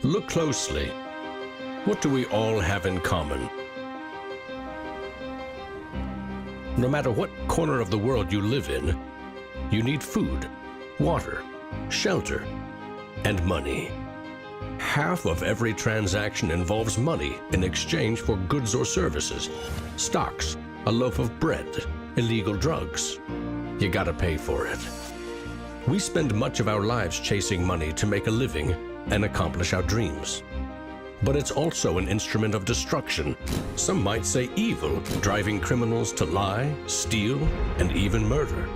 Look closely. What do we all have in common? No matter what corner of the world you live in, you need food, water, shelter, and money. Half of every transaction involves money in exchange for goods or services, stocks, a loaf of bread, illegal drugs. You gotta pay for it. We spend much of our lives chasing money to make a living and accomplish our dreams. But it's also an instrument of destruction. Some might say evil, driving criminals to lie, steal, and even murder.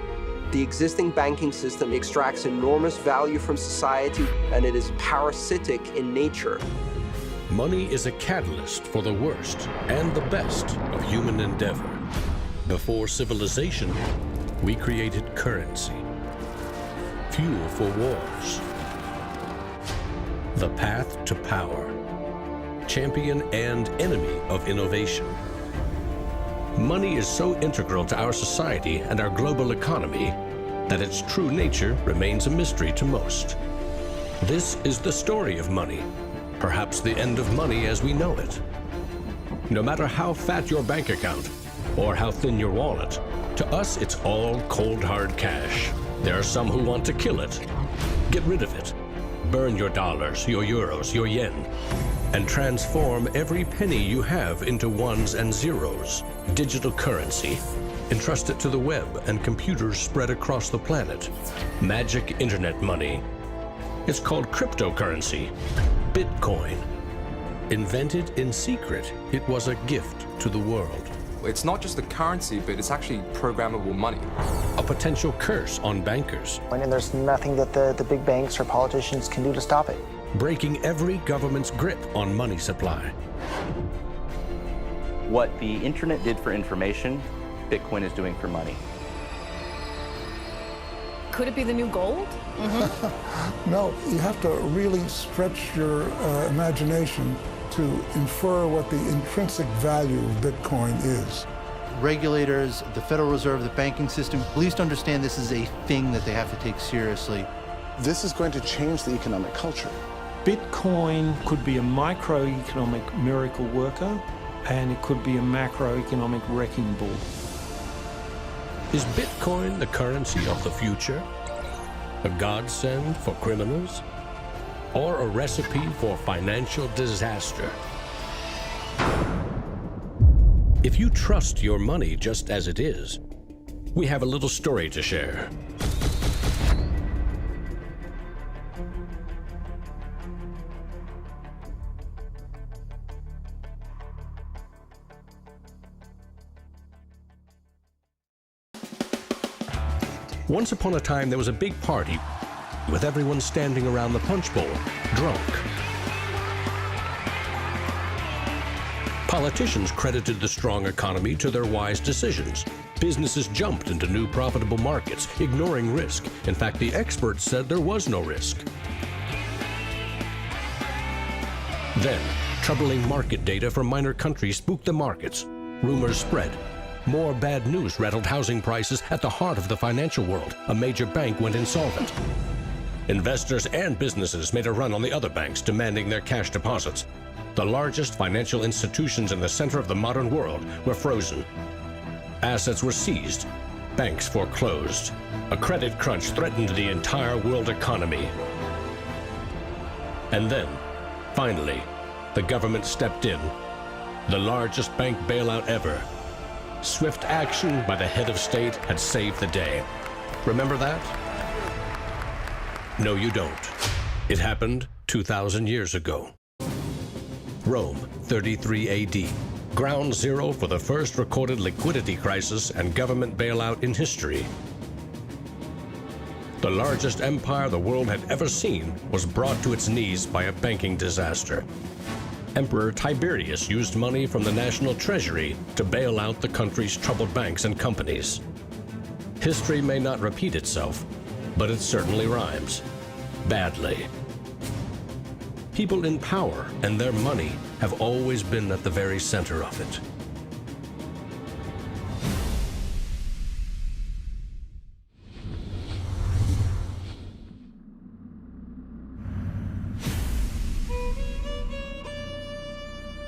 The existing banking system extracts enormous value from society, and it is parasitic in nature. Money is a catalyst for the worst and the best of human endeavor. Before civilization, we created currency, fuel for wars, the path to power, champion and enemy of innovation. Money is so integral to our society and our global economy that its true nature remains a mystery to most. This is the story of money, perhaps the end of money as we know it. No matter how fat your bank account or how thin your wallet, to us it's all cold hard cash. There are some who want to kill it. Get rid of it. Burn your dollars, your euros, your yen, and transform every penny you have into ones and zeros, digital currency. Entrust it to the web and computers spread across the planet. Magic internet money. It's called cryptocurrency, Bitcoin. Invented in secret, it was a gift to the world. It's not just a currency, but it's actually programmable money. A potential curse on bankers. And there's nothing that the big banks or politicians can do to stop it. Breaking every government's grip on money supply. What the internet did for information, Bitcoin is doing for money. Could it be the new gold? No, you have to really stretch your imagination to infer what the intrinsic value of Bitcoin is. Regulators, the Federal Reserve, the banking system, at least understand this is a thing that they have to take seriously. This is going to change the economic culture. Bitcoin could be a microeconomic miracle worker, and it could be a macroeconomic wrecking ball. Is Bitcoin the currency of the future? A godsend for criminals? Or a recipe for financial disaster? If you trust your money just as it is, we have a little story to share. Once upon a time, there was a big party with everyone standing around the punch bowl, drunk. Politicians credited the strong economy to their wise decisions. Businesses jumped into new profitable markets, ignoring risk. In fact, the experts said there was no risk. Then, troubling market data from minor countries spooked the markets. Rumors spread. More bad news rattled housing prices at the heart of the financial world. A major bank went insolvent. Investors and businesses made a run on the other banks, demanding their cash deposits. The largest financial institutions in the center of the modern world were frozen. Assets were seized. Banks foreclosed. A credit crunch threatened the entire world economy. And then, finally, the government stepped in. The largest bank bailout ever. Swift action by the head of state had saved the day. Remember that? No, you don't. It happened 2,000 years ago. Rome, 33 AD. Ground zero for the first recorded liquidity crisis and government bailout in history. The largest empire the world had ever seen was brought to its knees by a banking disaster. Emperor Tiberius used money from the national treasury to bail out the country's troubled banks and companies. History may not repeat itself, but it certainly rhymes. Badly. People in power and their money have always been at the very center of it.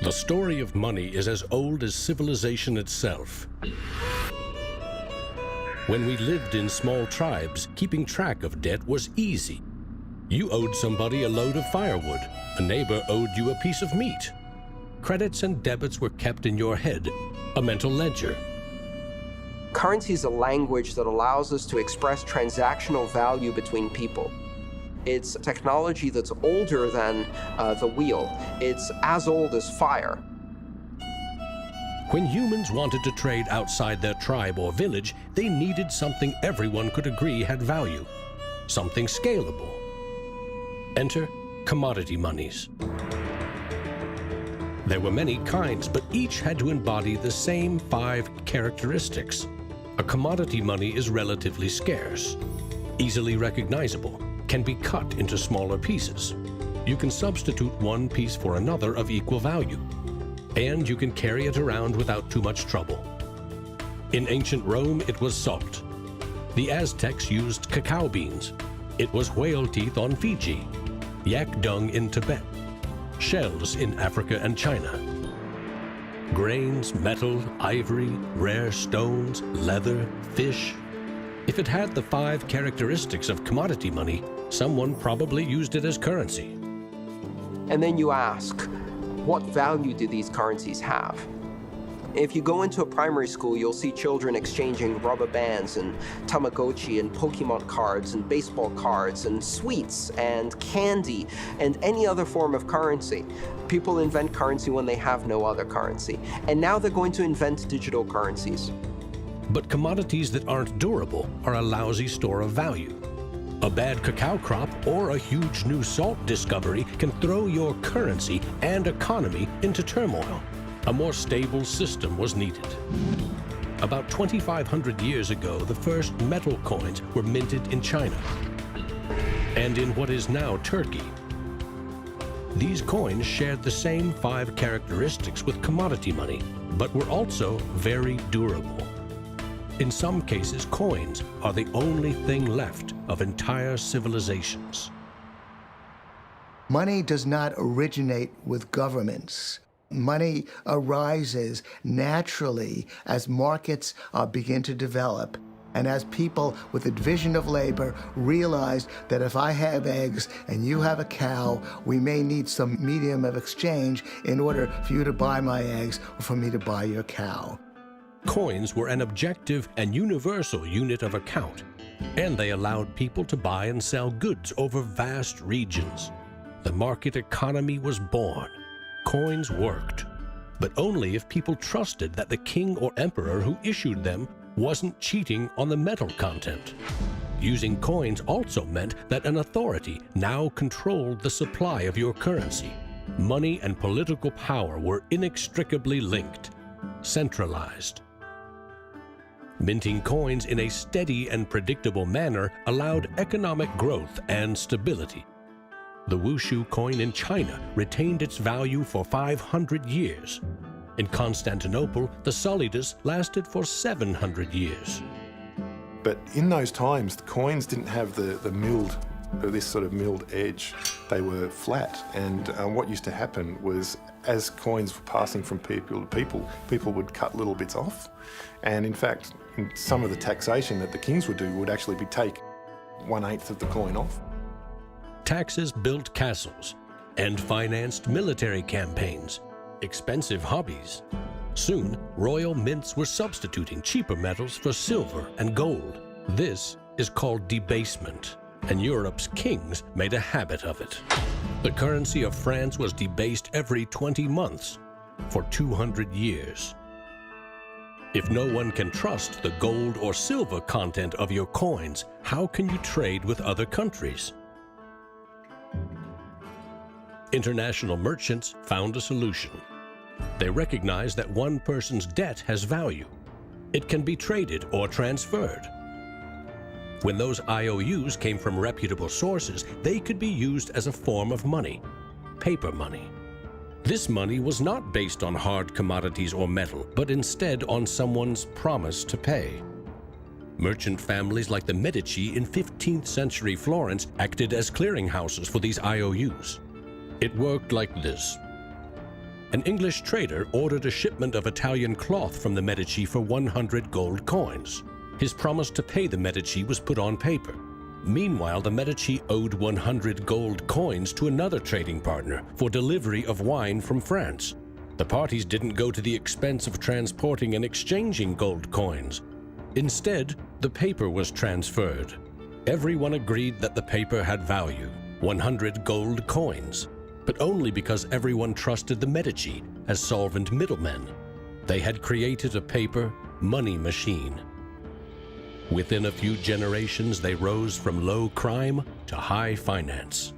The story of money is as old as civilization itself. When we lived in small tribes, keeping track of debt was easy. You owed somebody a load of firewood. A neighbor owed you a piece of meat. Credits and debits were kept in your head, a mental ledger. Currency is a language that allows us to express transactional value between people. It's technology that's older than the wheel. It's as old as fire. When humans wanted to trade outside their tribe or village, they needed something everyone could agree had value, something scalable. Enter commodity monies. There were many kinds, but each had to embody the same 5 characteristics. A commodity money is relatively scarce, easily recognizable, can be cut into smaller pieces. You can substitute one piece for another of equal value, and you can carry it around without too much trouble. In ancient Rome, it was salt. The Aztecs used cacao beans. It was whale teeth on Fiji, yak dung in Tibet, shells in Africa and China. Grains, metal, ivory, rare stones, leather, fish. If it had the 5 characteristics of commodity money, someone probably used it as currency. And then you ask, what value do these currencies have? If you go into a primary school, you'll see children exchanging rubber bands and Tamagotchi and Pokemon cards and baseball cards and sweets and candy and any other form of currency. People invent currency when they have no other currency. And now they're going to invent digital currencies. But commodities that aren't durable are a lousy store of value. A bad cacao crop or a huge new salt discovery can throw your currency and economy into turmoil. A more stable system was needed. About 2,500 years ago, the first metal coins were minted in China and in what is now Turkey. These coins shared the same 5 characteristics with commodity money, but were also very durable. In some cases, coins are the only thing left of entire civilizations. Money does not originate with governments. Money arises naturally as markets begin to develop and as people with a division of labor realize that if I have eggs and you have a cow, we may need some medium of exchange in order for you to buy my eggs or for me to buy your cow. Coins were an objective and universal unit of account, and they allowed people to buy and sell goods over vast regions. The market economy was born. Coins worked, but only if people trusted that the king or emperor who issued them wasn't cheating on the metal content. Using coins also meant that an authority now controlled the supply of your currency. Money and political power were inextricably linked, centralized. Minting coins in a steady and predictable manner allowed economic growth and stability. The Wushu coin in China retained its value for 500 years. In Constantinople, the solidus lasted for 700 years. But in those times, the coins didn't have the milled, this sort of milled edge. They were flat, and what used to happen was as coins were passing from people to people, people would cut little bits off. And in fact, in some of the taxation that the kings would do would actually be take 1/8 of the coin off. Taxes built castles and financed military campaigns, expensive hobbies. Soon, royal mints were substituting cheaper metals for silver and gold. This is called debasement, and Europe's kings made a habit of it. The currency of France was debased every 20 months for 200 years. If no one can trust the gold or silver content of your coins, how can you trade with other countries? International merchants found a solution. They recognized that one person's debt has value. It can be traded or transferred. When those IOUs came from reputable sources, they could be used as a form of money, paper money. This money was not based on hard commodities or metal, but instead on someone's promise to pay. Merchant families like the Medici in 15th century Florence acted as clearinghouses for these IOUs. It worked like this. an English trader ordered a shipment of Italian cloth from the Medici for 100 gold coins. His promise to pay the Medici was put on paper. Meanwhile, the Medici owed 100 gold coins to another trading partner for delivery of wine from France. The parties didn't go to the expense of transporting and exchanging gold coins. Instead, the paper was transferred. Everyone agreed that the paper had value, 100 gold coins, but only because everyone trusted the Medici as solvent middlemen. They had created a paper money machine. Within a few generations, they rose from low crime to high finance.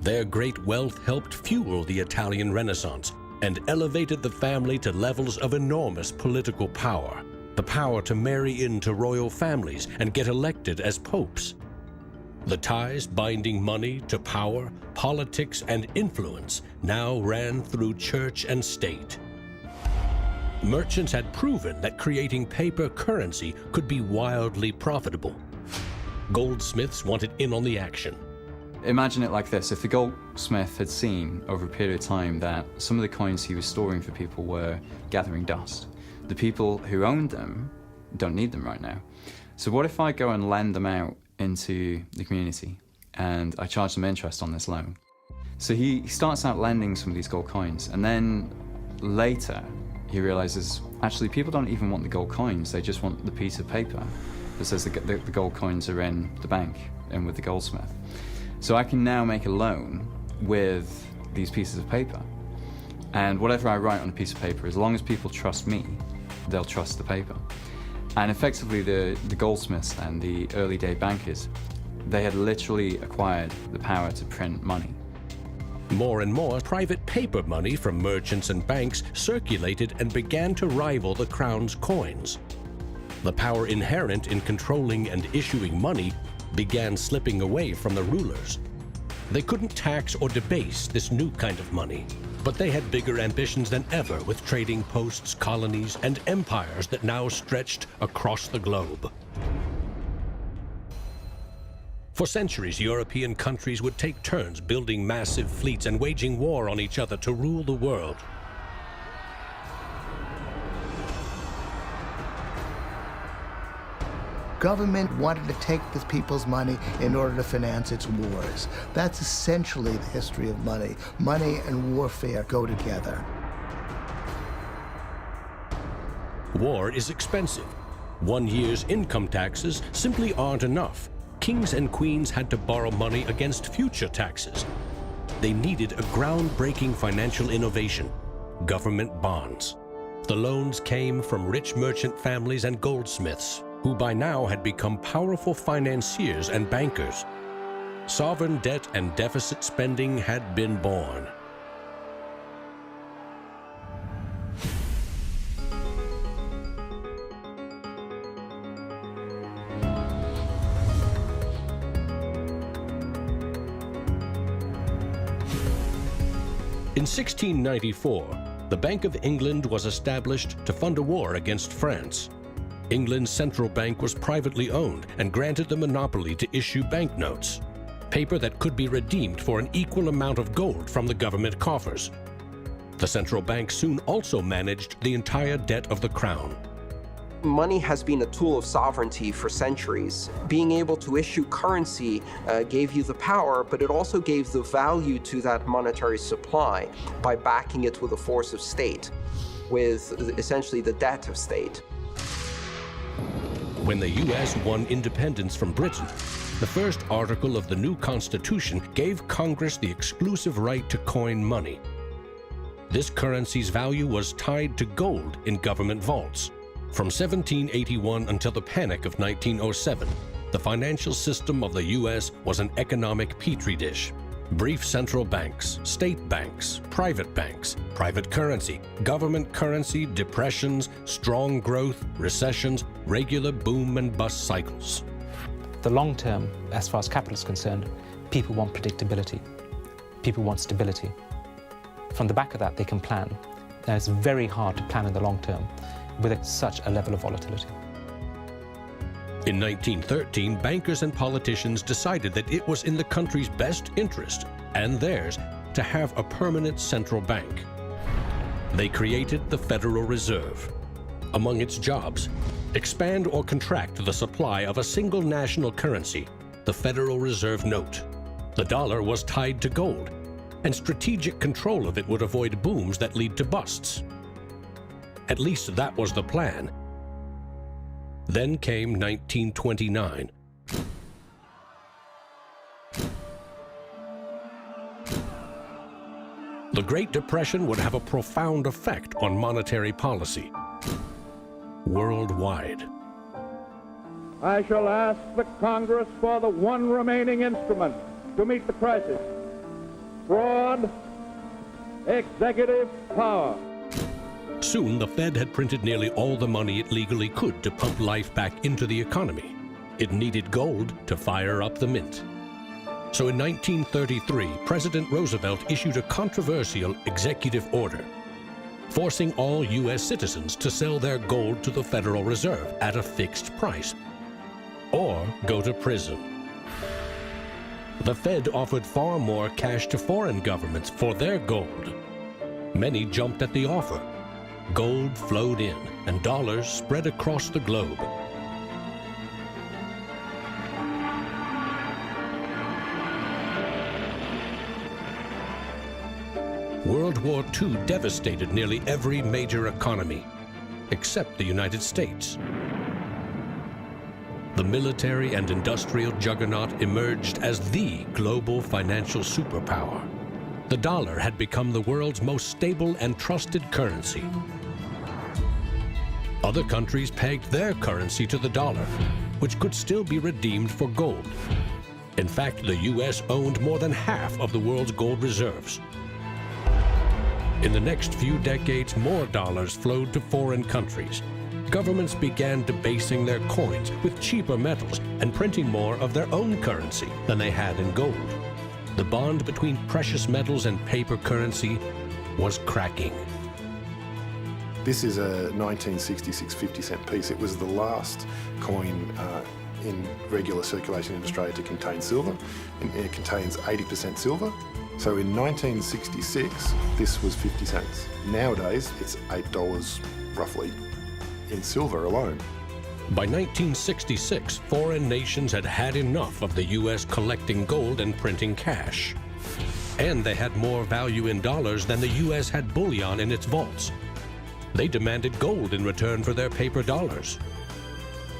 Their great wealth helped fuel the Italian Renaissance and elevated the family to levels of enormous political power. The power to marry into royal families and get elected as popes. The ties binding money to power, politics, and influence now ran through church and state. Merchants had proven that creating paper currency could be wildly profitable. Goldsmiths wanted in on the action. Imagine it like this. If the goldsmith had seen over a period of time that some of the coins he was storing for people were gathering dust, the people who owned them don't need them right now. So what if I go and lend them out into the community and I charge them interest on this loan? So he starts out lending some of these gold coins, and then later he realizes actually people don't even want the gold coins, they just want the piece of paper that says the gold coins are in the bank and with the goldsmith. So I can now make a loan with these pieces of paper, and whatever I write on a piece of paper, as long as people trust me, they'll trust the paper. And effectively the goldsmiths and the early day bankers, they had literally acquired the power to print money. More and more private paper money from merchants and banks circulated and began to rival the crown's coins. The power inherent in controlling and issuing money began slipping away from the rulers. They couldn't tax or debase this new kind of money, but they had bigger ambitions than ever with trading posts, colonies, and empires that now stretched across the globe. For centuries, European countries would take turns building massive fleets and waging war on each other to rule the world. Government wanted to take the people's money in order to finance its wars. That's essentially the history of money. Money and warfare go together. War is expensive. 1 year's income taxes simply aren't enough. Kings and queens had to borrow money against future taxes. They needed a groundbreaking financial innovation: government bonds. The loans came from rich merchant families and goldsmiths, who by now had become powerful financiers and bankers. Sovereign debt and deficit spending had been born. In 1694, the Bank of England was established to fund a war against France. England's central bank was privately owned and granted the monopoly to issue banknotes, paper that could be redeemed for an equal amount of gold from the government coffers. The central bank soon also managed the entire debt of the crown. Money has been a tool of sovereignty for centuries. Being able to issue currency gave you the power, but it also gave the value to that monetary supply by backing it with a force of state, with essentially the debt of state. When the U.S. won independence from Britain, the first article of the new Constitution gave Congress the exclusive right to coin money. This currency's value was tied to gold in government vaults. From 1781 until the Panic of 1907, the financial system of the U.S. was an economic petri dish. Brief central banks, state banks, private currency, government currency, depressions, strong growth, recessions, regular boom and bust cycles. The long term, as far as capital is concerned, people want predictability. People want stability. From the back of that, they can plan. Now, it's very hard to plan in the long term with such a level of volatility. In 1913, bankers and politicians decided that it was in the country's best interest, and theirs, to have a permanent central bank. they created the Federal Reserve. Among its jobs, expand or contract the supply of a single national currency, the Federal Reserve note. The dollar was tied to gold, and strategic control of it would avoid booms that lead to busts. At least that was the plan. Then came 1929. The Great Depression would have a profound effect on monetary policy worldwide. I shall ask the Congress for the one remaining instrument to meet the crisis: broad executive power. Soon, the Fed had printed nearly all the money it legally could to pump life back into the economy. It needed gold to fire up the mint. So in 1933, President Roosevelt issued a controversial executive order, forcing all U.S. citizens to sell their gold to the Federal Reserve at a fixed price, or go to prison. The Fed offered far more cash to foreign governments for their gold. Many jumped at the offer. Gold flowed in, and dollars spread across the globe. World War II devastated nearly every major economy, except the United States. The military and industrial juggernaut emerged as the global financial superpower. The dollar had become the world's most stable and trusted currency. Other countries pegged their currency to the dollar, which could still be redeemed for gold. In fact, the U.S. owned more than half of the world's gold reserves. In the next few decades, more dollars flowed to foreign countries. Governments began debasing their coins with cheaper metals and printing more of their own currency than they had in gold. The bond between precious metals and paper currency was cracking. This is a 1966 50-cent piece. It was the last coin in regular circulation in Australia to contain silver, and it contains 80% silver. So in 1966, this was 50 cents. Nowadays, it's $8 roughly in silver alone. By 1966, foreign nations had had enough of the U.S. collecting gold and printing cash. And they had more value in dollars than the U.S. had bullion in its vaults. They demanded gold in return for their paper dollars.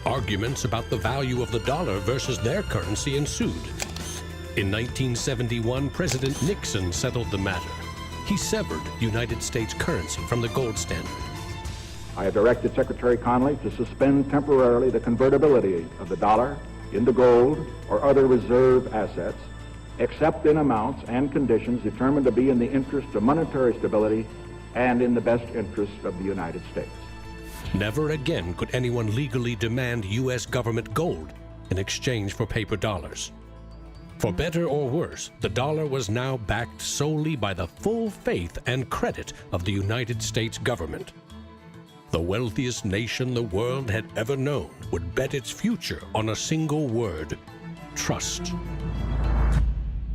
Arguments about the value of the dollar versus their currency ensued. In 1971, President Nixon settled the matter. He severed United States currency from the gold standard. I have directed Secretary Connally to suspend temporarily the convertibility of the dollar into gold or other reserve assets, except in amounts and conditions determined to be in the interest of monetary stability and in the best interest of the United States. Never again could anyone legally demand U.S. government gold in exchange for paper dollars. For better or worse, the dollar was now backed solely by the full faith and credit of the United States government. The wealthiest nation the world had ever known would bet its future on a single word: trust.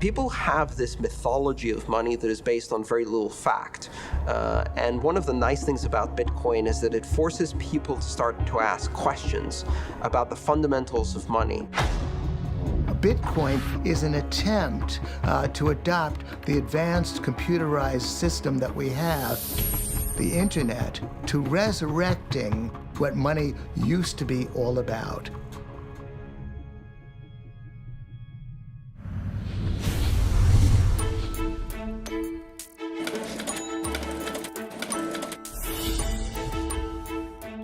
People have this mythology of money that is based on very little fact. And one of the nice things about Bitcoin is that it forces people to start to ask questions about the fundamentals of money. Bitcoin is an attempt to adopt the advanced computerized system that we have, the internet, to resurrecting what money used to be all about.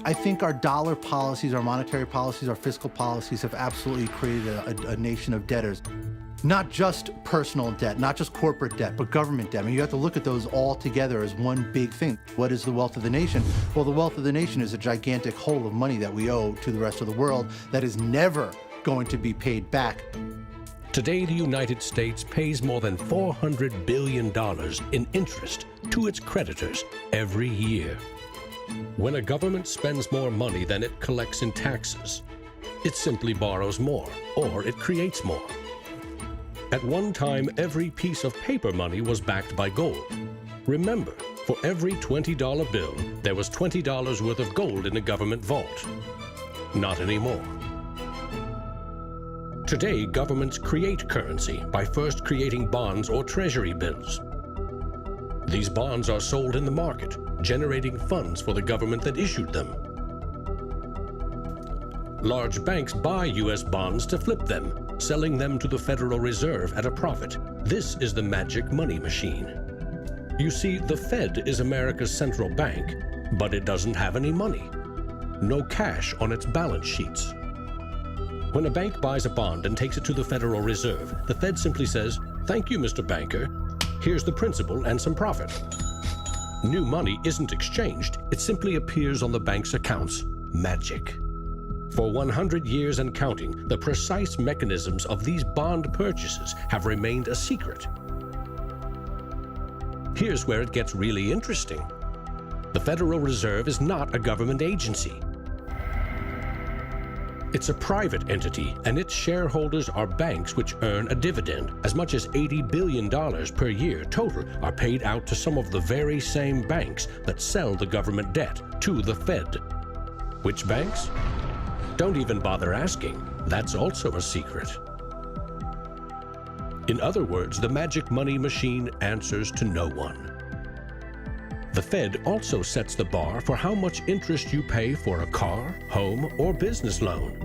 I think our dollar policies, our monetary policies, our fiscal policies have absolutely created a nation of debtors. Not just personal debt, not just corporate debt, but government debt. I mean, you have to look at those all together as one big thing. What is the wealth of the nation? Well, the wealth of the nation is a gigantic hole of money that we owe to the rest of the world that is never going to be paid back. Today, the United States pays more than $400 billion in interest to its creditors every year. When a government spends more money than it collects in taxes, it simply borrows more, or it creates more. At one time, every piece of paper money was backed by gold. Remember, for every $20 bill, there was $20 worth of gold in a government vault. Not anymore. Today, governments create currency by first creating bonds or treasury bills. These bonds are sold in the market, generating funds for the government that issued them. Large banks buy U.S. bonds to flip them, selling them to the Federal Reserve at a profit. This is the magic money machine. You see, the Fed is America's central bank, but it doesn't have any money. No cash on its balance sheets. When a bank buys a bond and takes it to the Federal Reserve, the Fed simply says, "Thank you, Mr. Banker. Here's the principal and some profit." New money isn't exchanged. It simply appears on the bank's accounts. Magic. For 100 years and counting, the precise mechanisms of these bond purchases have remained a secret. Here's where it gets really interesting. The Federal Reserve is not a government agency. It's a private entity, and its shareholders are banks which earn a dividend. As much as $80 billion per year total are paid out to some of the very same banks that sell the government debt to the Fed. Which banks? Don't even bother asking. That's also a secret. In other words, the magic money machine answers to no one. The Fed also sets the bar for how much interest you pay for a car, home, or business loan.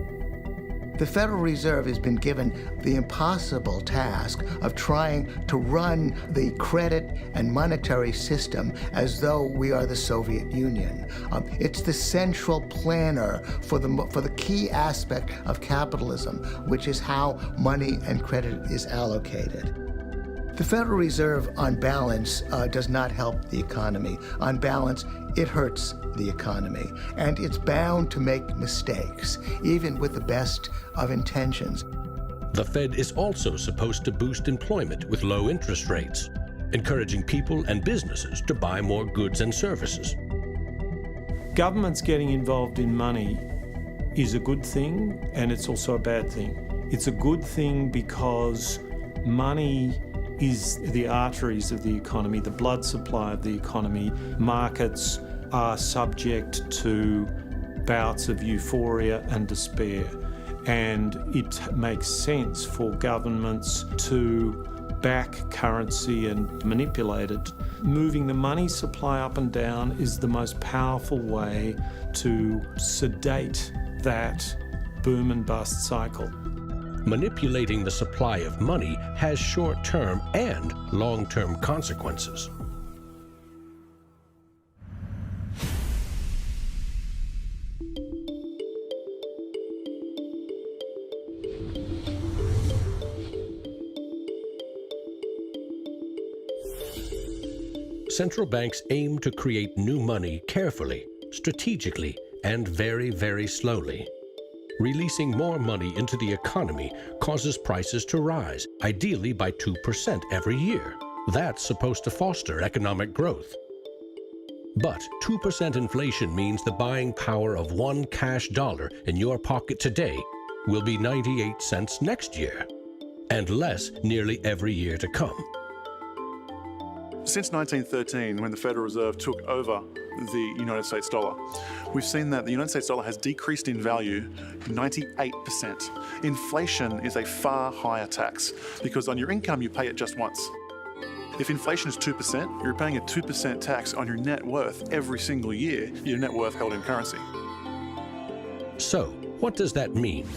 The Federal Reserve has been given the impossible task of trying to run the credit and monetary system as though we are the Soviet Union. It's the central planner for the key aspect of capitalism, which is how money and credit is allocated. The Federal Reserve, on balance, does not help the economy. On balance, it hurts the economy. And it's bound to make mistakes, even with the best of intentions. The Fed is also supposed to boost employment with low interest rates, encouraging people and businesses to buy more goods and services. Governments getting involved in money is a good thing, and it's also a bad thing. It's a good thing because money is the arteries of the economy, the blood supply of the economy. Markets are subject to bouts of euphoria and despair, and it makes sense for governments to back currency and manipulate it. Moving the money supply up and down is the most powerful way to sedate that boom and bust cycle. Manipulating the supply of money has short-term and long-term consequences. Central banks aim to create new money carefully, strategically, and very, very slowly. Releasing more money into the economy causes prices to rise, ideally by 2% every year. That's supposed to foster economic growth. But 2% inflation means the buying power of one cash dollar in your pocket today will be 98 cents next year, and less nearly every year to come. Since 1913, when the Federal Reserve took over the United States dollar, we've seen that the United States dollar has decreased in value 98%. Inflation is a far higher tax because on your income you pay it just once. If inflation is 2%, you're paying a 2% tax on your net worth every single year, your net worth held in currency. So, what does that mean?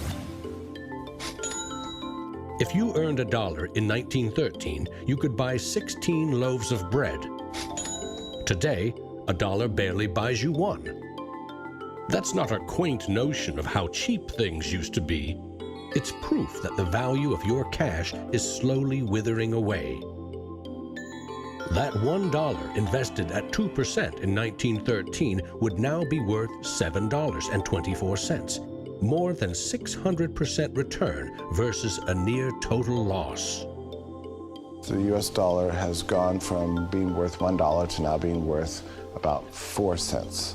If you earned $1 in 1913, you could buy 16 loaves of bread. Today, $1 barely buys you one. That's not a quaint notion of how cheap things used to be. It's proof that the value of your cash is slowly withering away. That $1 invested at 2% in 1913 would now be worth $7.24. More than 600% return versus a near total loss. The US dollar has gone from being worth $1 to now being worth about 4 cents.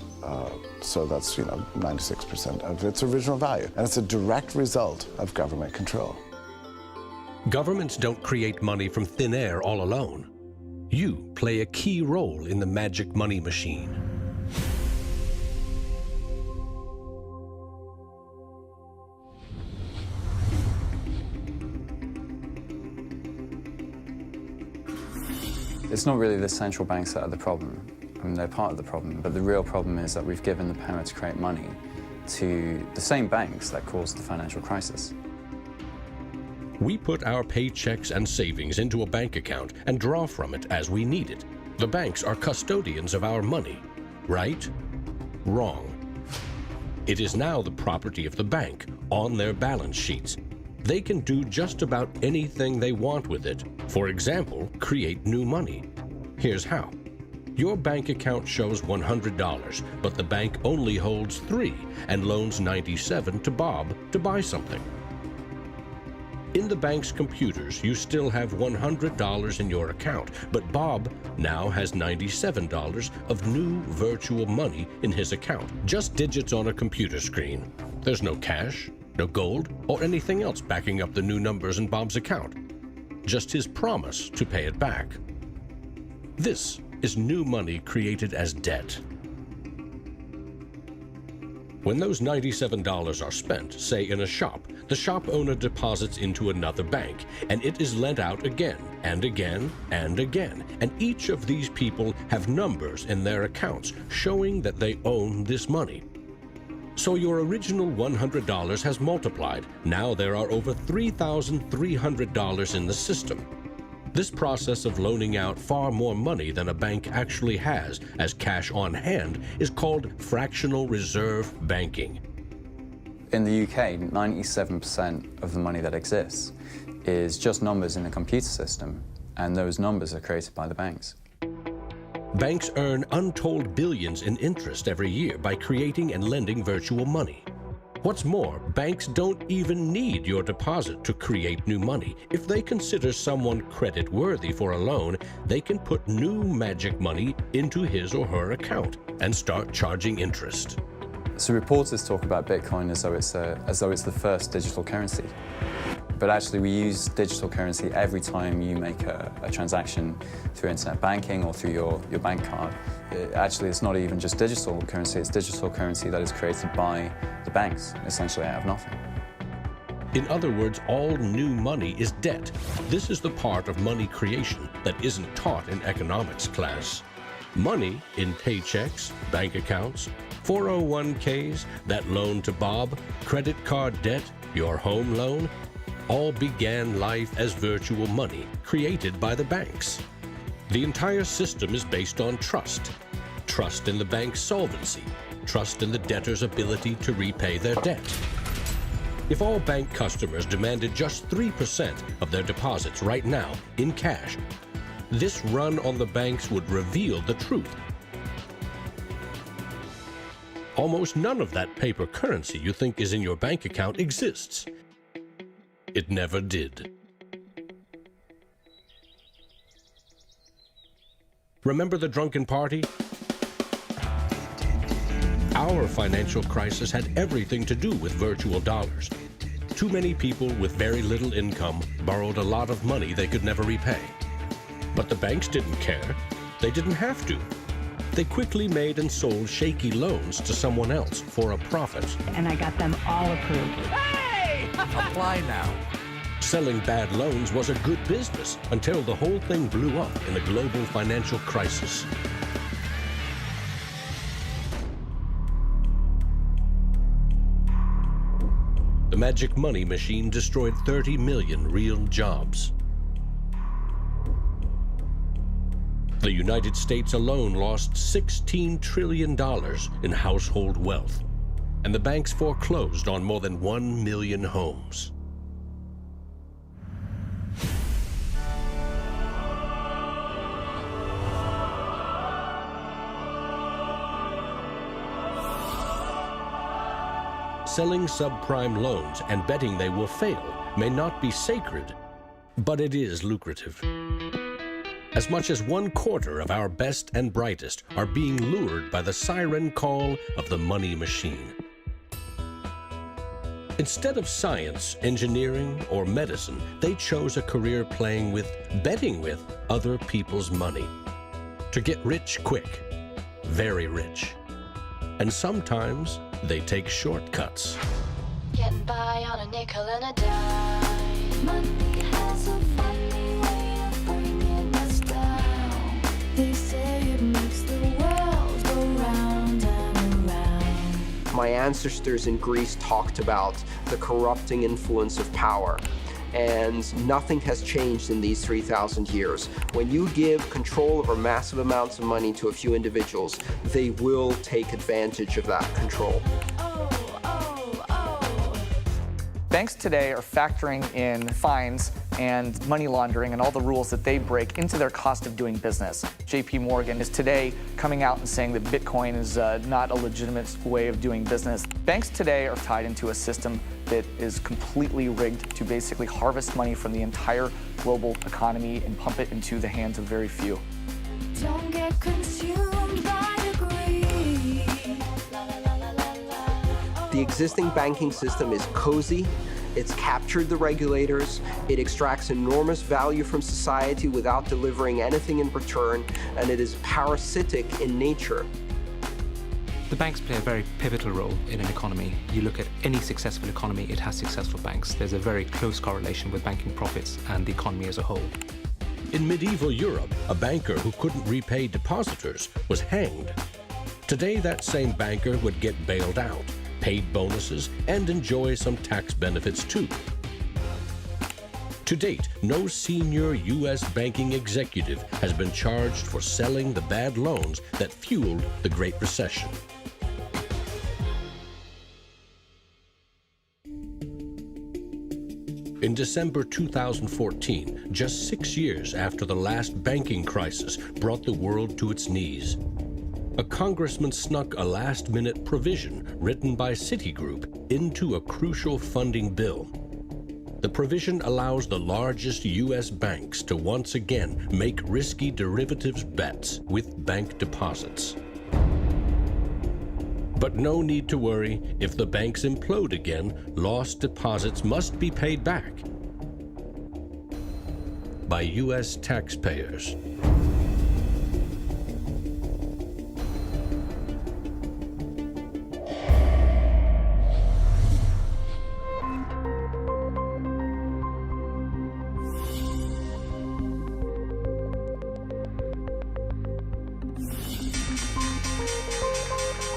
So that's, 96% of its original value. And it's a direct result of government control. Governments don't create money from thin air all alone. You play a key role in the magic money machine. It's not really the central banks that are the problem. I mean, they're part of the problem, but the real problem is that we've given the power to create money to the same banks that caused the financial crisis. We put our paychecks and savings into a bank account and draw from it as we need it. The banks are custodians of our money. Right? Wrong. It is now the property of the bank on their balance sheets. They can do just about anything they want with it. For example, create new money. Here's how. Your bank account shows $100, but the bank only holds $3 and loans $97 to Bob to buy something. In the bank's computers, you still have $100 in your account, but Bob now has $97 of new virtual money in his account. Just digits on a computer screen. There's no cash, no gold, or anything else backing up the new numbers in Bob's account. Just his promise to pay it back. This is new money created as debt. When those $97 are spent, say in a shop, the shop owner deposits into another bank, and it is lent out again, and again, and again. And each of these people have numbers in their accounts showing that they own this money. So your original $100 has multiplied. Now there are over $3,300 in the system. This process of loaning out far more money than a bank actually has as cash on hand is called fractional reserve banking. In the UK, 97% of the money that exists is just numbers in a computer system, and those numbers are created by the banks. Banks earn untold billions in interest every year by creating and lending virtual money. What's more, banks don't even need your deposit to create new money. If they consider someone credit-worthy for a loan, they can put new magic money into his or her account and start charging interest. So reporters talk about Bitcoin as though it's the first digital currency. But actually we use digital currency every time you make a transaction through internet banking or through your bank card. Actually, it's not even just digital currency, it's digital currency that is created by the banks, essentially out of nothing. In other words, all new money is debt. This is the part of money creation that isn't taught in economics class. Money in paychecks, bank accounts, 401ks, that loan to Bob, credit card debt, your home loan, all began life as virtual money created by the banks. The entire system is based on trust. Trust in the bank's solvency. Trust in the debtor's ability to repay their debt. If all bank customers demanded just 3% of their deposits right now in cash, this run on the banks would reveal the truth. Almost none of that paper currency you think is in your bank account exists. It never did. Remember the drunken party? Our financial crisis had everything to do with virtual dollars. Too many people with very little income borrowed a lot of money they could never repay. But the banks didn't care. They didn't have to. They quickly made and sold shaky loans to someone else for a profit. And I got them all approved. Hey! Apply now. Selling bad loans was a good business until the whole thing blew up in a global financial crisis. The magic money machine destroyed 30 million real jobs. The United States alone lost $16 trillion in household wealth, and the banks foreclosed on more than 1 million homes. Selling subprime loans and betting they will fail may not be sacred, but it is lucrative. As much as 1/4 of our best and brightest are being lured by the siren call of the money machine. Instead of science, engineering, or medicine, they chose a career betting with other people's money. To get rich quick, very rich. And sometimes they take shortcuts. Getting by on a nickel and a dime. Money has a funny way of bringing us down. They say it makes the world go round and around. My ancestors in Greece talked about the corrupting influence of power. And nothing has changed in these 3,000 years. When you give control over massive amounts of money to a few individuals, they will take advantage of that control. Banks today are factoring in fines and money laundering and all the rules that they break into their cost of doing business. JP Morgan is today coming out and saying that Bitcoin is not a legitimate way of doing business. Banks today are tied into a system that is completely rigged to basically harvest money from the entire global economy and pump it into the hands of very few. Don't get consumed by greed. The existing banking system is cozy, it's captured the regulators, it extracts enormous value from society without delivering anything in return, and it is parasitic in nature. The banks play a very pivotal role in an economy. You look at any successful economy, it has successful banks. There's a very close correlation with banking profits and the economy as a whole. In medieval Europe, a banker who couldn't repay depositors was hanged. Today, that same banker would get bailed out, paid bonuses, and enjoy some tax benefits too. To date, no senior U.S. banking executive has been charged for selling the bad loans that fueled the Great Recession. In December 2014, just 6 years after the last banking crisis brought the world to its knees, a congressman snuck a last-minute provision written by Citigroup into a crucial funding bill. The provision allows the largest U.S. banks to once again make risky derivatives bets with bank deposits. But no need to worry. If the banks implode again, lost deposits must be paid back by U.S. taxpayers.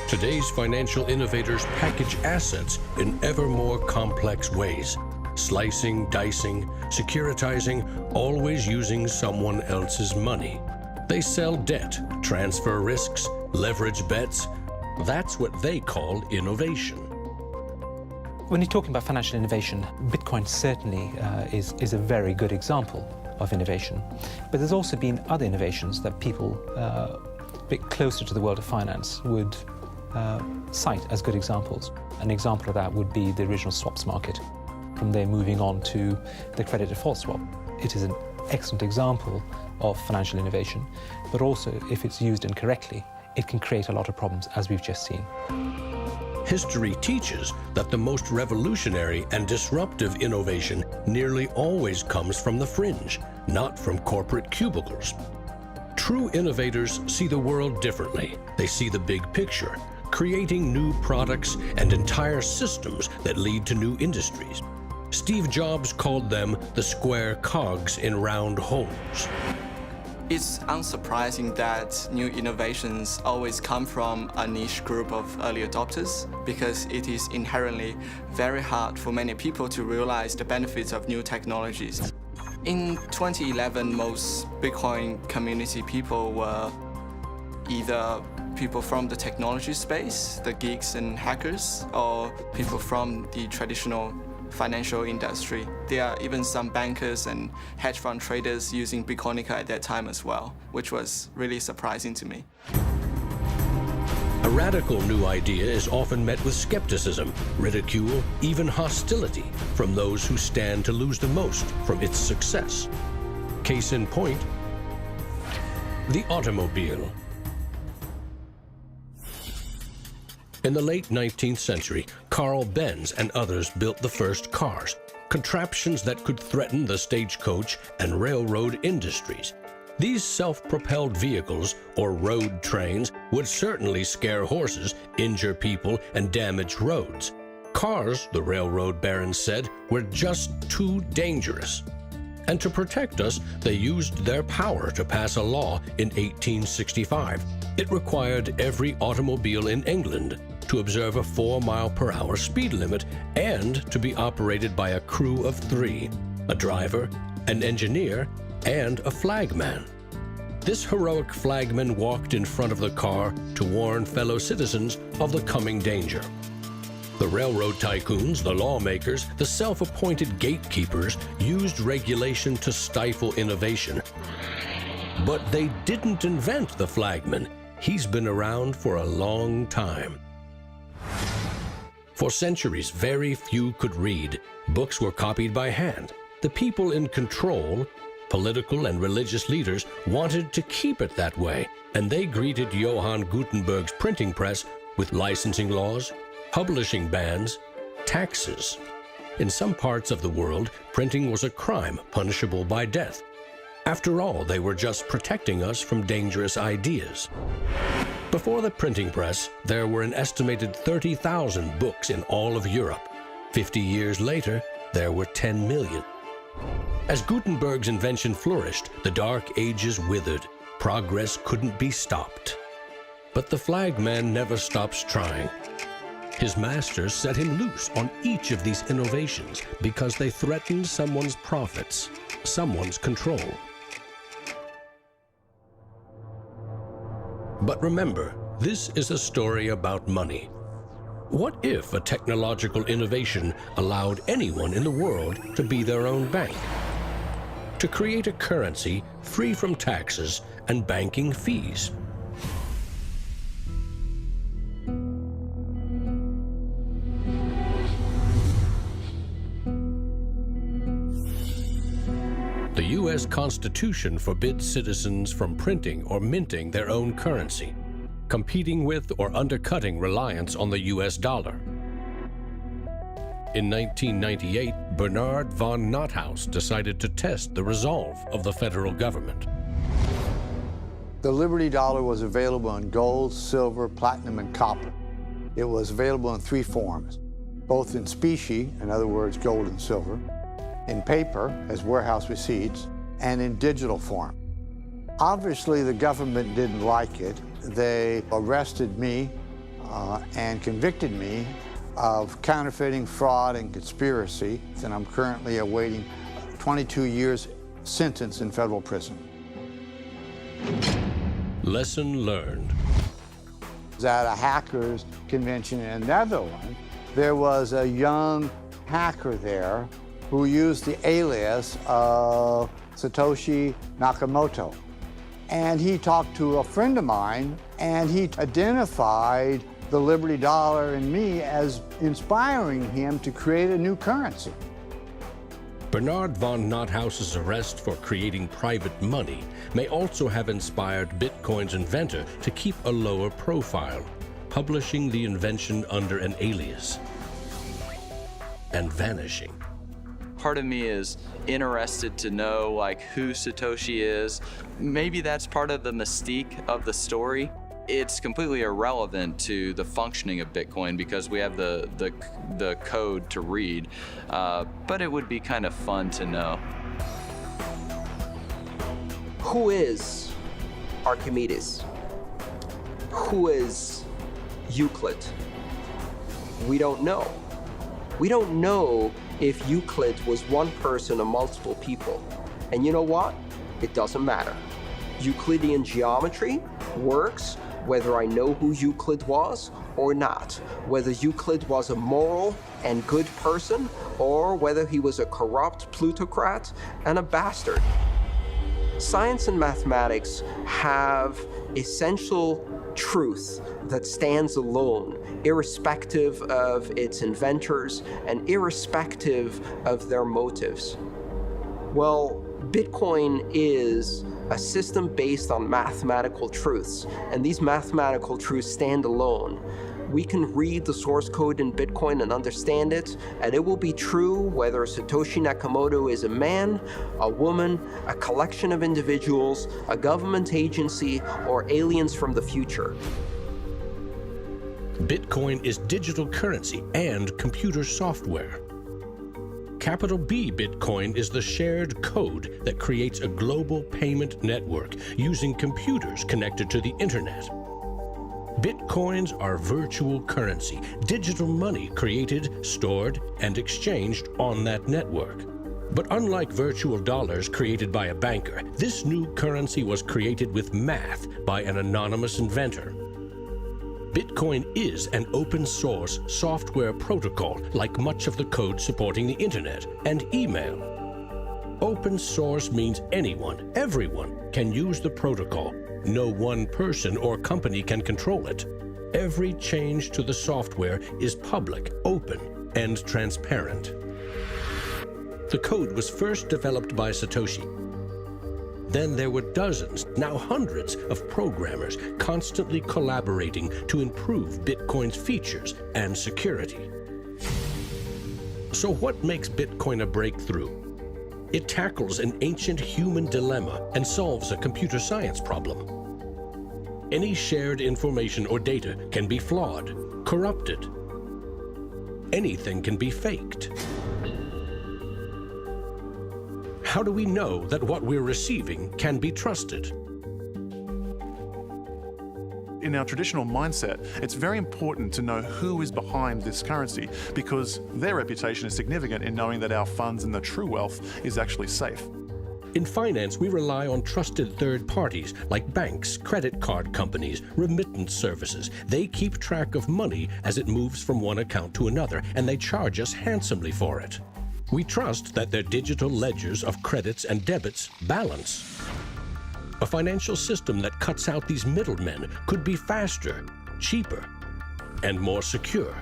Today's financial innovators package assets in ever more complex ways, slicing, dicing, securitizing, always using someone else's money. They sell debt, transfer risks, leverage bets. That's what they call innovation. When you're talking about financial innovation, Bitcoin certainly is a very good example of innovation. But there's also been other innovations that people a bit closer to the world of finance would cite as good examples. An example of that would be the original swaps market. From there moving on to the credit default swap. It is an excellent example of financial innovation, but also if it's used incorrectly, it can create a lot of problems, as we've just seen. History teaches that the most revolutionary and disruptive innovation nearly always comes from the fringe, not from corporate cubicles. True innovators see the world differently. They see the big picture, creating new products and entire systems that lead to new industries. Steve Jobs called them the square cogs in round holes. It's unsurprising that new innovations always come from a niche group of early adopters because it is inherently very hard for many people to realize the benefits of new technologies. In 2011, most Bitcoin community people were either people from the technology space, the geeks and hackers, or people from the traditional financial industry. There are even some bankers and hedge fund traders using Bitcoinica at that time as well, which was really surprising to me. A radical new idea is often met with skepticism, ridicule, even hostility from those who stand to lose the most from its success. Case in point, the automobile. In the late 19th century, Carl Benz and others built the first cars, contraptions that could threaten the stagecoach and railroad industries. These self-propelled vehicles, or road trains, would certainly scare horses, injure people, and damage roads. Cars, the railroad barons said, were just too dangerous. And to protect us, they used their power to pass a law in 1865. It required every automobile in England to observe a 4-mile-per-hour speed limit and to be operated by a crew of 3, a driver, an engineer, and a flagman. This heroic flagman walked in front of the car to warn fellow citizens of the coming danger. The railroad tycoons, the lawmakers, the self-appointed gatekeepers used regulation to stifle innovation. But they didn't invent the flagman. He's been around for a long time. For centuries, very few could read. Books were copied by hand. The people in control, political and religious leaders, wanted to keep it that way, and they greeted Johann Gutenberg's printing press with licensing laws, publishing bans, taxes. In some parts of the world, printing was a crime punishable by death. After all, they were just protecting us from dangerous ideas. Before the printing press, there were an estimated 30,000 books in all of Europe. 50 years later, there were 10 million. As Gutenberg's invention flourished, the Dark Ages withered. Progress couldn't be stopped. But the flagman never stops trying. His masters set him loose on each of these innovations because they threatened someone's profits, someone's control. But remember, this is a story about money. What if a technological innovation allowed anyone in the world to be their own bank? To create a currency free from taxes and banking fees? The U.S. Constitution forbids citizens from printing or minting their own currency, competing with or undercutting reliance on the U.S. dollar. In 1998, Bernard von Nothaus decided to test the resolve of the federal government. The Liberty Dollar was available in gold, silver, platinum, and copper. It was available in 3 forms, both in specie, in other words, gold and silver, in paper, as warehouse receipts, and in digital form. Obviously, the government didn't like it. They arrested me and convicted me of counterfeiting, fraud, and conspiracy, and I'm currently awaiting 22 years sentence in federal prison. Lesson learned. At a hackers convention in the Netherlands, there was a young hacker there who used the alias of Satoshi Nakamoto. And he talked to a friend of mine, and he identified the Liberty Dollar and me as inspiring him to create a new currency. Bernard von Nothaus's arrest for creating private money may also have inspired Bitcoin's inventor to keep a lower profile, publishing the invention under an alias and vanishing. Part of me is interested to know like who Satoshi is. Maybe that's part of the mystique of the story. It's completely irrelevant to the functioning of Bitcoin because we have the code to read, but it would be kind of fun to know. Who is Archimedes? Who is Euclid? We don't know. We don't know if Euclid was one person or multiple people. And you know what? It doesn't matter. Euclidean geometry works whether I know who Euclid was or not, whether Euclid was a moral and good person or whether he was a corrupt plutocrat and a bastard. Science and mathematics have essential truth that stands alone, irrespective of its inventors and irrespective of their motives. Well, Bitcoin is a system based on mathematical truths, and these mathematical truths stand alone. We can read the source code in Bitcoin and understand it, and it will be true whether Satoshi Nakamoto is a man, a woman, a collection of individuals, a government agency, or aliens from the future. Bitcoin is digital currency and computer software. Capital B Bitcoin is the shared code that creates a global payment network using computers connected to the internet. Bitcoins are virtual currency, digital money created, stored, and exchanged on that network. But unlike virtual dollars created by a banker, this new currency was created with math by an anonymous inventor. Bitcoin is an open-source software protocol like much of the code supporting the internet and email. Open source means anyone, everyone, can use the protocol. No one person or company can control it. Every change to the software is public, open, and transparent. The code was first developed by Satoshi. Then there were dozens, now hundreds, of programmers constantly collaborating to improve Bitcoin's features and security. So what makes Bitcoin a breakthrough? It tackles an ancient human dilemma and solves a computer science problem. Any shared information or data can be flawed, corrupted. Anything can be faked. How do we know that what we're receiving can be trusted? In our traditional mindset, it's very important to know who is behind this currency because their reputation is significant in knowing that our funds and the true wealth is actually safe. In finance, we rely on trusted third parties like banks, credit card companies, remittance services. They keep track of money as it moves from one account to another, and they charge us handsomely for it. We trust that their digital ledgers of credits and debits balance. A financial system that cuts out these middlemen could be faster, cheaper, and more secure.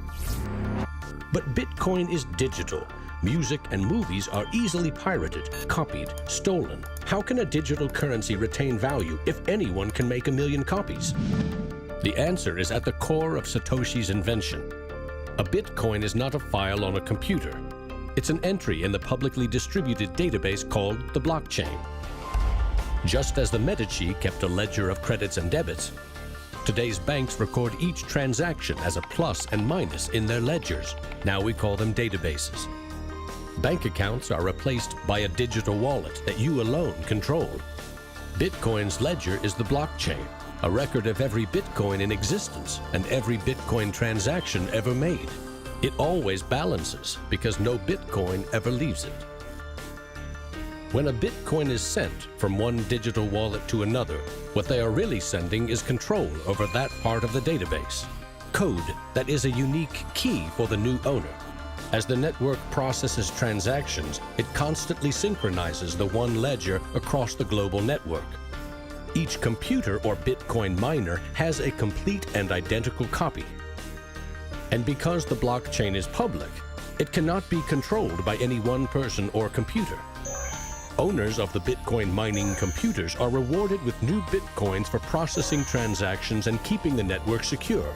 But Bitcoin is digital. Music and movies are easily pirated, copied, stolen. How can a digital currency retain value if anyone can make 1 million copies? The answer is at the core of Satoshi's invention. A Bitcoin is not a file on a computer. It's an entry in the publicly distributed database called the blockchain. Just as the Medici kept a ledger of credits and debits, today's banks record each transaction as a plus and minus in their ledgers. Now we call them databases. Bank accounts are replaced by a digital wallet that you alone control. Bitcoin's ledger is the blockchain, a record of every Bitcoin in existence and every Bitcoin transaction ever made. It always balances because no Bitcoin ever leaves it. When a Bitcoin is sent from one digital wallet to another, what they are really sending is control over that part of the database. Code that is a unique key for the new owner. As the network processes transactions, it constantly synchronizes the one ledger across the global network. Each computer or Bitcoin miner has a complete and identical copy. And because the blockchain is public, it cannot be controlled by any one person or computer. Owners of the Bitcoin mining computers are rewarded with new Bitcoins for processing transactions and keeping the network secure.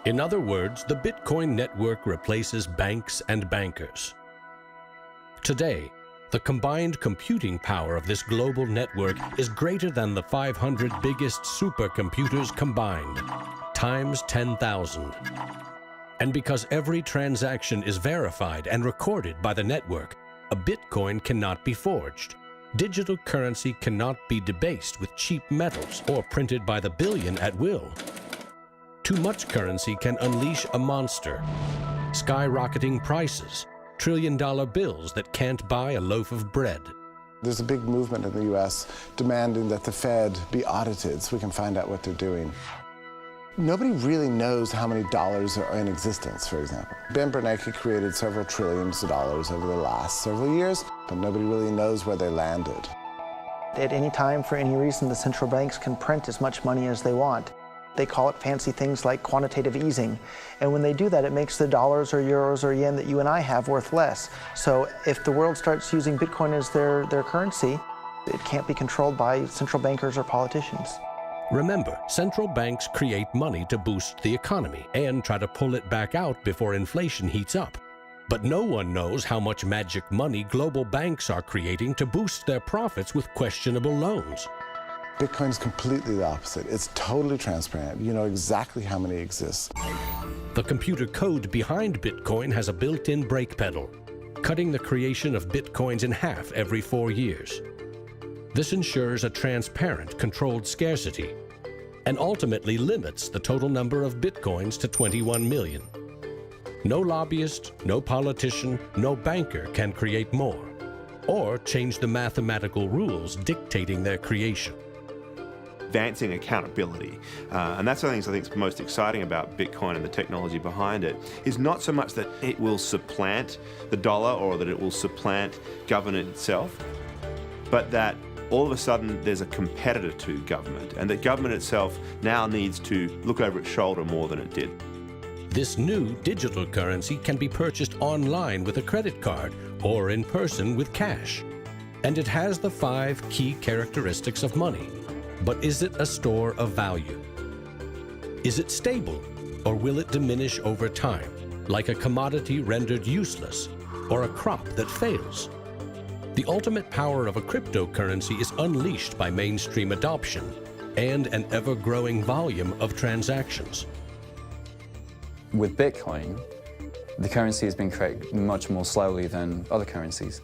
In other words, the Bitcoin network replaces banks and bankers. Today, the combined computing power of this global network is greater than the 500 biggest supercomputers combined, times 10,000. And because every transaction is verified and recorded by the network, a Bitcoin cannot be forged. Digital currency cannot be debased with cheap metals or printed by the billion at will. Too much currency can unleash a monster, skyrocketing prices, trillion-dollar bills that can't buy a loaf of bread. There's a big movement in the U.S. demanding that the Fed be audited so we can find out what they're doing. Nobody really knows how many dollars are in existence, for example. Ben Bernanke created several trillions of dollars over the last several years, but nobody really knows where they landed. At any time, for any reason, the central banks can print as much money as they want. They call it fancy things like quantitative easing. And when they do that, it makes the dollars or euros or yen that you and I have worth less. So if the world starts using Bitcoin as their currency, It can't be controlled by central bankers or politicians. Remember, central banks create money to boost the economy and try to pull it back out before inflation heats up. But no one knows how much magic money global banks are creating to boost their profits with questionable loans. Bitcoin is completely the opposite. It's totally transparent. You know exactly how many exist. The computer code behind Bitcoin has a built-in brake pedal, cutting the creation of Bitcoins in half every 4 years. This ensures a transparent, controlled scarcity and ultimately limits the total number of Bitcoins to 21 million. No lobbyist, no politician, no banker can create more or change the mathematical rules dictating their creation. Advancing accountability. And that's one of the things I think is most exciting about Bitcoin and the technology behind it, is not so much that it will supplant the dollar or that it will supplant government itself, but that all of a sudden there's a competitor to government, and that government itself now needs to look over its shoulder more than it did. This new digital currency can be purchased online with a credit card or in person with cash. And it has the 5 key characteristics of money. But is it a store of value? Is it stable, or will it diminish over time, like a commodity rendered useless, or a crop that fails? The ultimate power of a cryptocurrency is unleashed by mainstream adoption and an ever-growing volume of transactions. With Bitcoin, the currency has been created much more slowly than other currencies.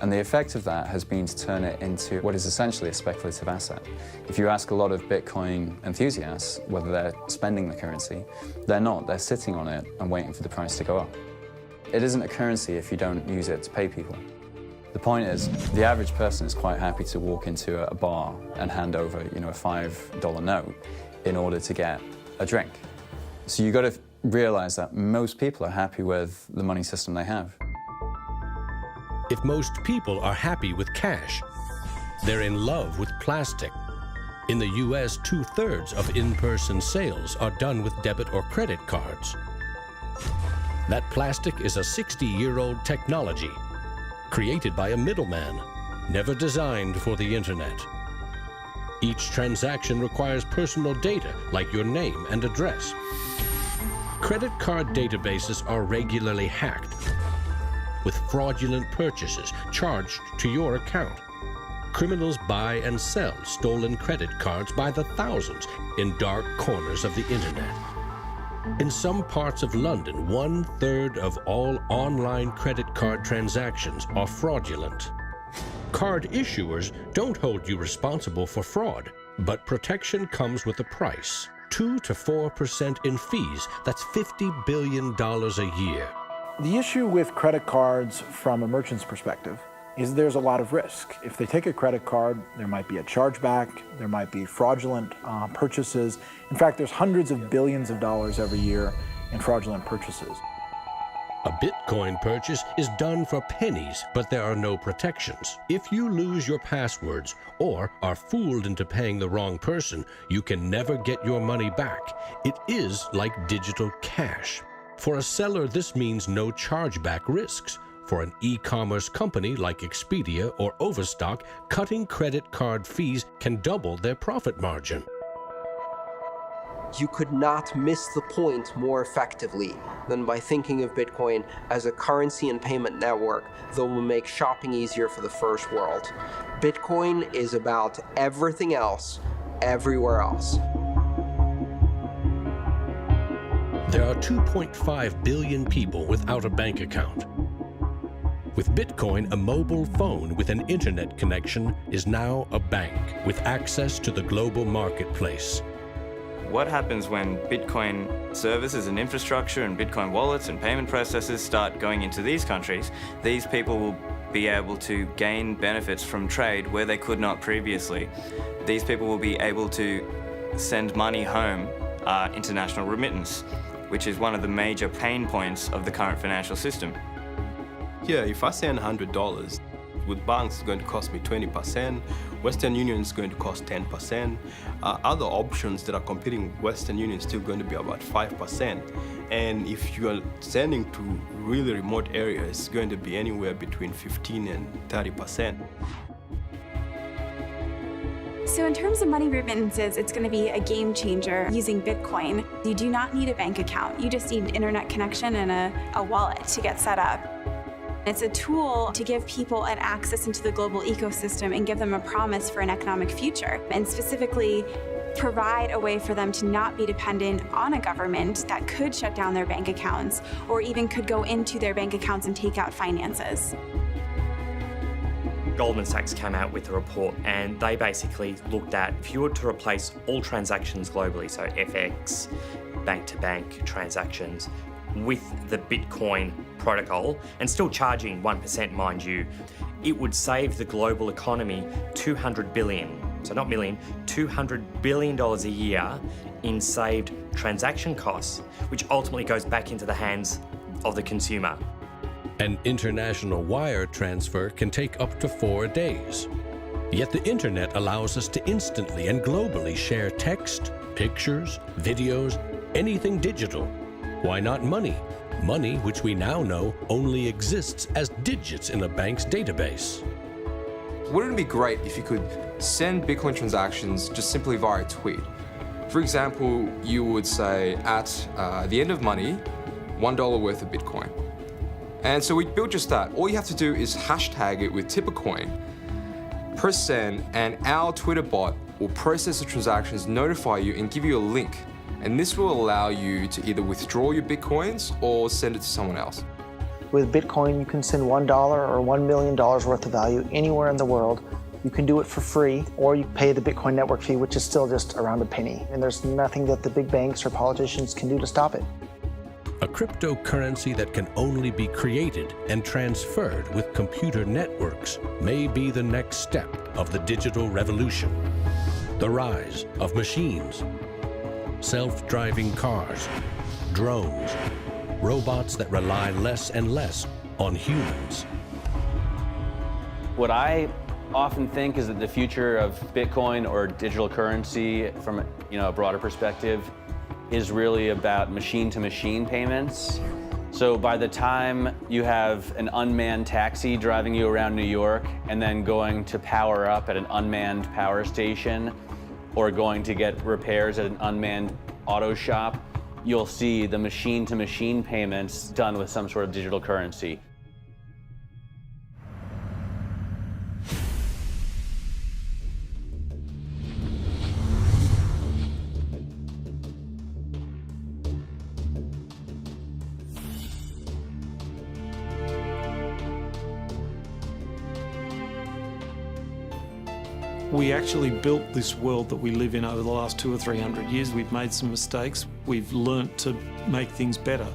And the effect of that has been to turn it into what is essentially a speculative asset. If you ask a lot of Bitcoin enthusiasts whether they're spending the currency, they're not. They're sitting on it and waiting for the price to go up. It isn't a currency if you don't use it to pay people. The point is, the average person is quite happy to walk into a bar and hand over, a $5 note in order to get a drink. So you've got to realize that most people are happy with the money system they have. If most people are happy with cash, they're in love with plastic. In the US, 2/3 of in-person sales are done with debit or credit cards. That plastic is a 60-year-old technology, created by a middleman, never designed for the internet. Each transaction requires personal data, like your name and address. Credit card databases are regularly hacked, with fraudulent purchases charged to your account. Criminals buy and sell stolen credit cards by the thousands in dark corners of the internet. In some parts of London, 1/3 of all online credit card transactions are fraudulent. Card issuers don't hold you responsible for fraud, but protection comes with a price. 2 to 4% in fees. That's $50 billion a year. The issue with credit cards from a merchant's perspective is there's a lot of risk. If they take a credit card, there might be a chargeback, there might be fraudulent purchases. In fact, there's hundreds of billions of dollars every year in fraudulent purchases. A Bitcoin purchase is done for pennies, but there are no protections. If you lose your passwords or are fooled into paying the wrong person, you can never get your money back. It is like digital cash. For a seller, this means no chargeback risks. For an e-commerce company like Expedia or Overstock, cutting credit card fees can double their profit margin. You could not miss the point more effectively than by thinking of Bitcoin as a currency and payment network that will make shopping easier for the first world. Bitcoin is about everything else, everywhere else. There are 2.5 billion people without a bank account. With Bitcoin, a mobile phone with an internet connection is now a bank with access to the global marketplace. What happens when Bitcoin services and infrastructure and Bitcoin wallets and payment processors start going into these countries? These people will be able to gain benefits from trade where they could not previously. These people will be able to send money home, international remittance, which is one of the major pain points of the current financial system. Here, if I send $100, with banks it's going to cost me 20%, Western Union is going to cost 10%, other options that are competing with Western Union is still going to be about 5%. And if you are sending to really remote areas, it's going to be anywhere between 15 and 30%. So in terms of money remittances, it's going to be a game changer using Bitcoin. You do not need a bank account. You just need an internet connection and a wallet to get set up. It's a tool to give people an access into the global ecosystem and give them a promise for an economic future, and specifically provide a way for them to not be dependent on a government that could shut down their bank accounts or even could go into their bank accounts and take out finances. Goldman Sachs came out with a report and they basically looked at if you were to replace all transactions globally, so FX, bank-to-bank transactions, with the Bitcoin protocol, and still charging 1%, mind you, it would save the global economy $200 billion, so not million, $200 billion a year in saved transaction costs, which ultimately goes back into the hands of the consumer. An international wire transfer can take up to 4 days. Yet the internet allows us to instantly and globally share text, pictures, videos, anything digital. Why not money? Money which we now know only exists as digits in a bank's database. Wouldn't it be great if you could send Bitcoin transactions just simply via tweet? For example, you would say at the end of money, $1 worth of Bitcoin. And so we built just that. All you have to do is hashtag it with TipperCoin, press send, and our Twitter bot will process the transactions, notify you, and give you a link. And this will allow you to either withdraw your Bitcoins or send it to someone else. With Bitcoin, you can send $1 or $1 million worth of value anywhere in the world. You can do it for free, or you pay the Bitcoin network fee, which is still just around a penny. And there's nothing that the big banks or politicians can do to stop it. A cryptocurrency that can only be created and transferred with computer networks may be the next step of the digital revolution. The rise of machines, self-driving cars, drones, robots that rely less and less on humans. What I often think is that the future of Bitcoin or digital currency from a broader perspective is really about machine-to-machine payments. So by the time you have an unmanned taxi driving you around New York and then going to power up at an unmanned power station or going to get repairs at an unmanned auto shop, you'll see the machine-to-machine payments done with some sort of digital currency. We actually built this world that we live in over the last 200 or 300 years. We've made some mistakes. We've learnt to make things better.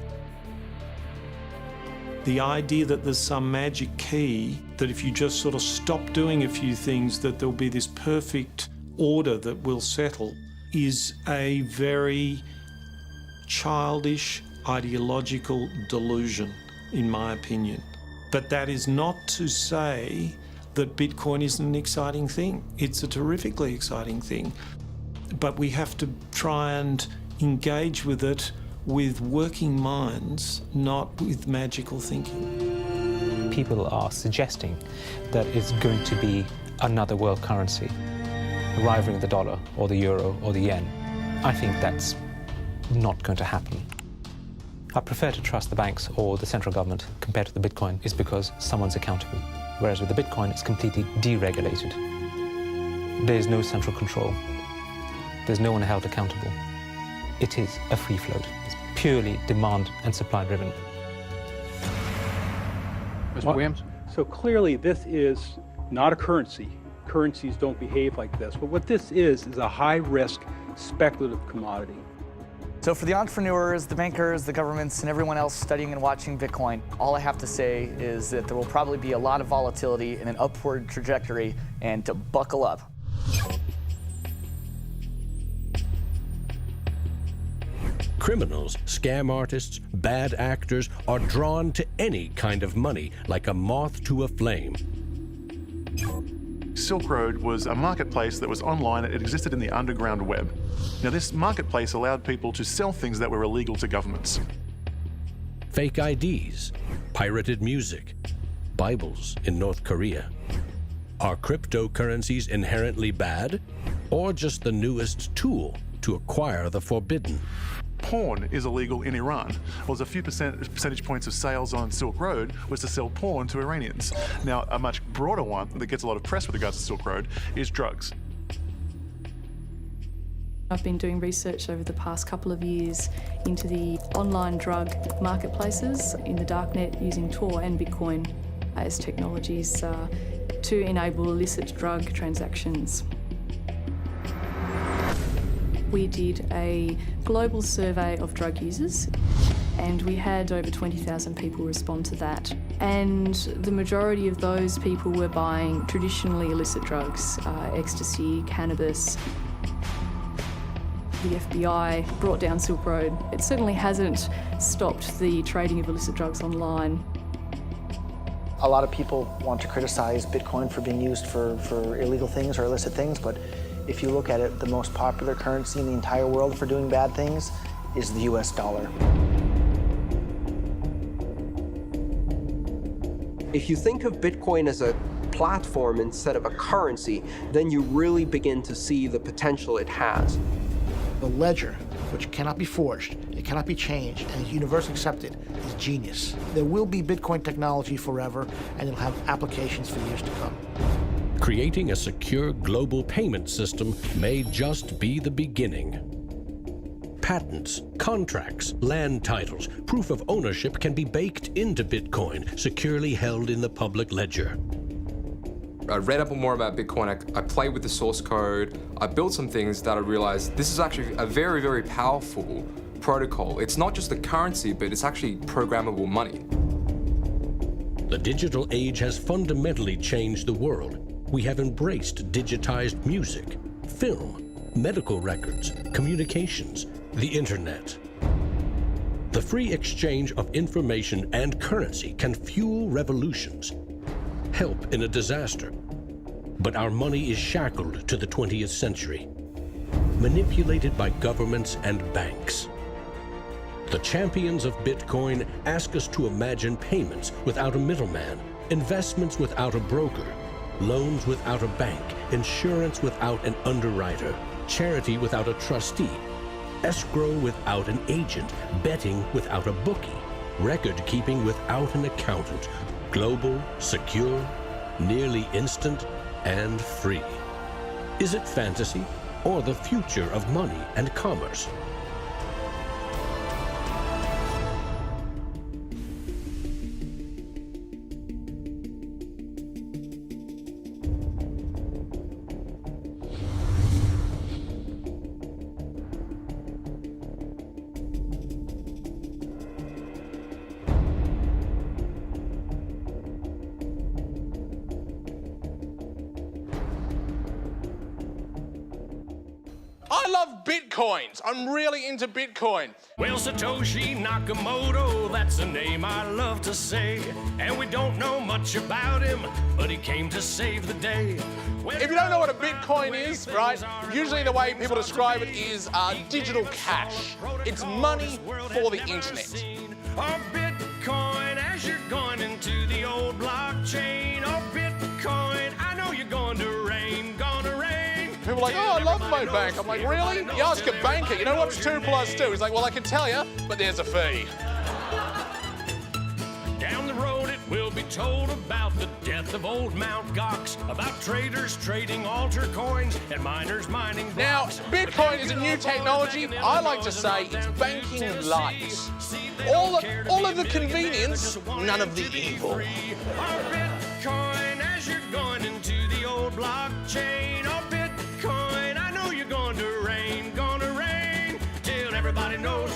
The idea that there's some magic key, that if you just sort of stop doing a few things, that there'll be this perfect order that will settle, is a very childish, ideological delusion, in my opinion. But that is not to say that Bitcoin isn't an exciting thing. It's a terrifically exciting thing. But we have to try and engage with it with working minds, not with magical thinking. People are suggesting that it's going to be another world currency, rivaling the dollar or the euro or the yen. I think that's not going to happen. I prefer to trust the banks or the central government compared to the Bitcoin is because someone's accountable. Whereas with the Bitcoin, it's completely deregulated. There's no central control. There's no one held accountable. It is a free float. It's purely demand and supply driven. Mr. Williams? So clearly this is not a currency. Currencies don't behave like this. But what this is a high-risk speculative commodity. So for the entrepreneurs, the bankers, the governments, and everyone else studying and watching Bitcoin, all I have to say is that there will probably be a lot of volatility and an upward trajectory, and to buckle up. Criminals, scam artists, bad actors are drawn to any kind of money like a moth to a flame. Silk Road was a marketplace that was online. It existed in the underground web. Now, this marketplace allowed people to sell things that were illegal to governments. Fake IDs, pirated music, Bibles in North Korea. Are cryptocurrencies inherently bad? or just the newest tool to acquire the forbidden? Porn is illegal in Iran. Well, there's a few percentage points of sales on Silk Road was to sell porn to Iranians. Now, a much broader one that gets a lot of press with regards to Silk Road is drugs. I've been doing research over the past couple of years into the online drug marketplaces in the darknet using Tor and Bitcoin as technologies to enable illicit drug transactions. We did a global survey of drug users, and we had over 20,000 people respond to that. And the majority of those people were buying traditionally illicit drugs, ecstasy, cannabis. The FBI brought down Silk Road. It certainly hasn't stopped the trading of illicit drugs online. A lot of people want to criticize Bitcoin for being used for illegal things or illicit things, but if you look at it, the most popular currency in the entire world for doing bad things is the US dollar. If you think of Bitcoin as a platform instead of a currency, then you really begin to see the potential it has. The ledger, which cannot be forged, it cannot be changed, and is universally accepted, is genius. There will be Bitcoin technology forever, and it'll have applications for years to come. Creating a secure global payment system may just be the beginning. Patents, contracts, land titles, proof of ownership can be baked into Bitcoin, securely held in the public ledger. I read up more about Bitcoin, I played with the source code, I built some things that I realized this is actually a very, very powerful protocol. It's not just a currency, but it's actually programmable money. The digital age has fundamentally changed the world. We have embraced digitized music, film, medical records, communications, the internet. The free exchange of information and currency can fuel revolutions, help in a disaster. But our money is shackled to the 20th century, manipulated by governments and banks. The champions of Bitcoin ask us to imagine payments without a middleman, investments without a broker, loans without a bank, insurance without an underwriter, charity without a trustee, escrow without an agent, betting without a bookie, record keeping without an accountant, global, secure, nearly instant, and free. Is it fantasy or the future of money and commerce? I love Bitcoins. I'm really into Bitcoin. Well, Satoshi Nakamoto, that's a name I love to say. And we don't know much about him, but he came to save the day. If you don't know what a Bitcoin is, right, usually the way people describe it is digital cash. It's money for the internet. Oh, Bitcoin, as you're going into the old blockchain. Oh, Bitcoin, I know you're going to rain, gonna rain. People are like, oh, I love my bank. I'm like, really? You ask a banker, you know what's 2 + 2? He's like, well, I can tell you, but there's a fee. Down the road it will be told about the death of old Mt. Gox, about traders trading altar coins and miners mining blocks. Now, Bitcoin is a new technology. I like to say it's banking light. All of the convenience, none of the evil. Bitcoin, as you're going into the old blockchain. Oh, Bitcoin, I know you're going to rain, till everybody knows,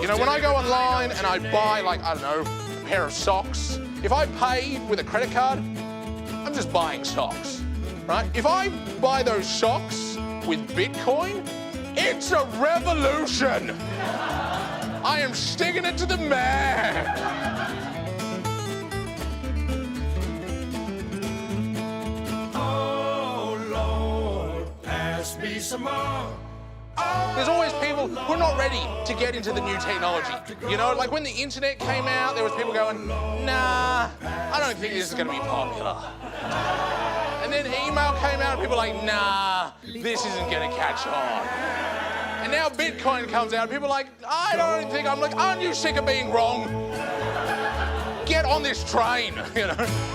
You know, when I go online and I buy, like, I don't know, a pair of socks, if I pay with a credit card, I'm just buying socks, right? If I buy those socks with Bitcoin, it's a revolution. I am sticking it to the man. Me some more. There's always people who are not ready to get into the new technology. You know, like when the internet came out, there was people going, nah, I don't think this is going to be popular. And then email came out, and people were like, nah, this isn't gonna catch on. And now Bitcoin comes out, and people are like, I don't think, I'm like, aren't you sick of being wrong? Get on this train, you know?